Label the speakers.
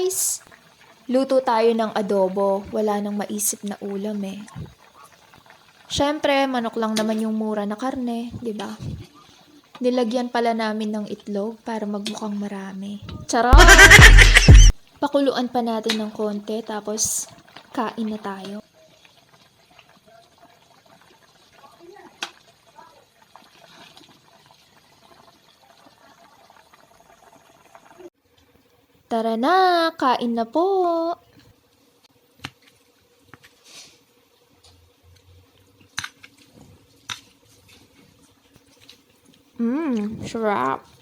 Speaker 1: guys! Luto tayo ng adobo. Wala nang maisip na ulam eh. Siyempre, manok lang naman yung mura na karne, di ba? Nilagyan pala namin ng itlog para magmukhang marami. Charot! Pakuluan pa natin ng konti tapos kain na tayo. Tara na, kain na po! Sarap!